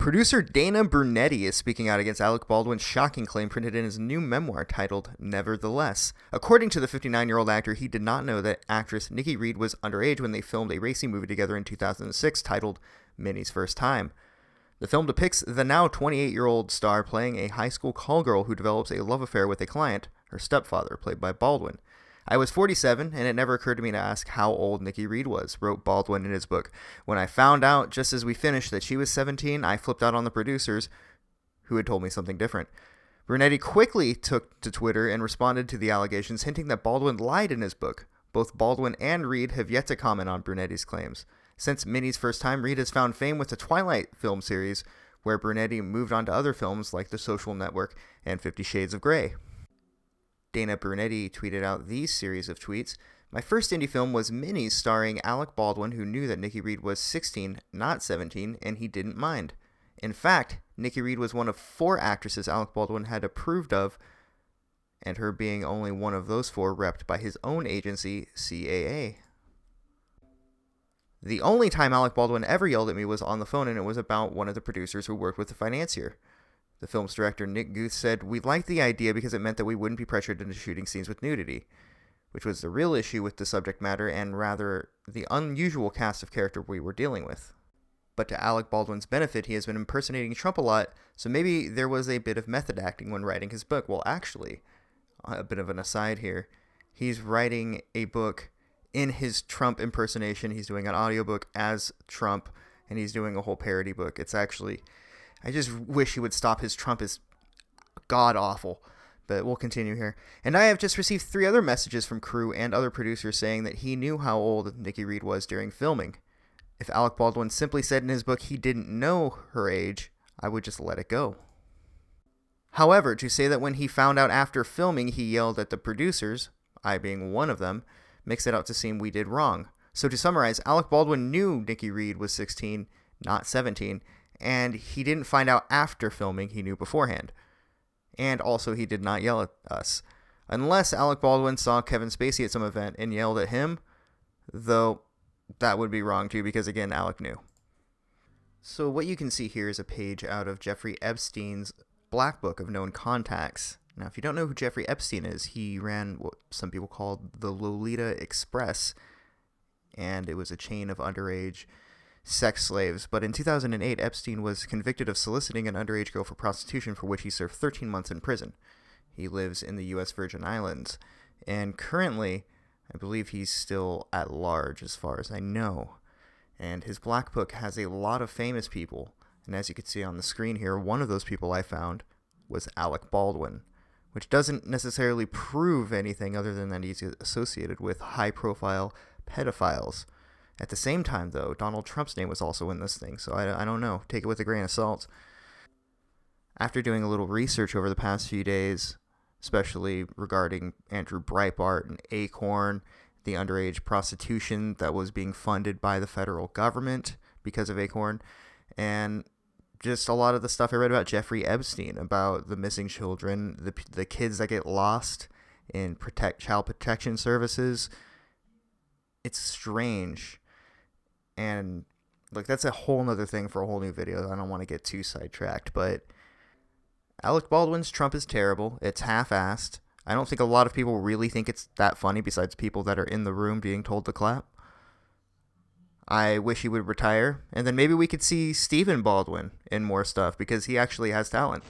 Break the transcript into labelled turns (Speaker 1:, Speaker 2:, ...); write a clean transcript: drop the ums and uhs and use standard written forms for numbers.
Speaker 1: Producer Dana Brunetti is speaking out against Alec Baldwin's shocking claim printed in his new memoir titled Nevertheless. According to the 59-year-old actor, he did not know that actress Nikki Reed was underage when they filmed a racing movie together in 2006 titled Minnie's First Time. The film depicts the now 28-year-old star playing a high school call girl who develops a love affair with a client, her stepfather, played by Baldwin. I was 47, and it never occurred to me to ask how old Nikki Reed was, wrote Baldwin in his book. When I found out, just as we finished, that she was 17, I flipped out on the producers, who had told me something different. Brunetti quickly took to Twitter and responded to the allegations, hinting that Baldwin lied in his book. Both Baldwin and Reed have yet to comment on Brunetti's claims. Since Minnie's First Time, Reed has found fame with the Twilight film series, where Brunetti moved on to other films like The Social Network and 50 Shades of Grey. Dana Brunetti tweeted out these series of tweets. My first indie film was Minnie's, starring Alec Baldwin, who knew that Nikki Reed was 16, not 17, and he didn't mind. In fact, Nikki Reed was one of 4 actresses Alec Baldwin had approved of, and her being only one of those 4 repped by his own agency, CAA. The only time Alec Baldwin ever yelled at me was on the phone, and it was about one of the producers who worked with the financier. The film's director, Nick Guth, said, "We liked the idea because it meant that we wouldn't be pressured into shooting scenes with nudity," which was the real issue with the subject matter and rather the unusual cast of character we were dealing with. But to Alec Baldwin's benefit, he has been impersonating Trump a lot, so maybe there was a bit of method acting when writing his book. Well, actually, a bit of an aside here, he's writing a book in his Trump impersonation. He's doing an audiobook as Trump, and he's doing a whole parody book. It's actually... I just wish he would stop. His Trump is god-awful. But we'll continue here. And I have just received 3 other messages from crew and other producers saying that he knew how old Nikki Reed was during filming. If Alec Baldwin simply said in his book he didn't know her age, I would just let it go. However, to say that when he found out after filming he yelled at the producers, I being one of them, makes it out to seem we did wrong. So to summarize, Alec Baldwin knew Nikki Reed was 16, not 17, and he didn't find out after filming, he knew beforehand. And also, he did not yell at us. Unless Alec Baldwin saw Kevin Spacey at some event and yelled at him, though that would be wrong too, because again, Alec knew. So what you can see here is a page out of Jeffrey Epstein's Black Book of Known Contacts. Now, if you don't know who Jeffrey Epstein is, he ran what some people called the Lolita Express, and it was a chain of underage sex slaves. But in 2008, Epstein was convicted of soliciting an underage girl for prostitution, for which he served 13 months in prison. He lives in the U.S. Virgin Islands, and currently, I believe he's still at large as far as I know. And his Black Book has a lot of famous people, and as you can see on the screen here, one of those people I found was Alec Baldwin, which doesn't necessarily prove anything other than that he's associated with high-profile pedophiles. At the same time, though, Donald Trump's name was also in this thing, so I don't know. Take it with a grain of salt. After doing a little research over the past few days, especially regarding Andrew Breitbart and Acorn, the underage prostitution that was being funded by the federal government because of Acorn, and just a lot of the stuff I read about Jeffrey Epstein, about the missing children, the kids that get lost in child protection services. It's strange. And like that's a whole nother thing for a whole new video. I don't want to get too sidetracked, but Alec Baldwin's Trump is terrible. It's half-assed. I don't think a lot of people really think it's that funny, besides people that are in the room being told to clap. I wish he would retire, and then maybe we could see Stephen Baldwin in more stuff, because he actually has talent.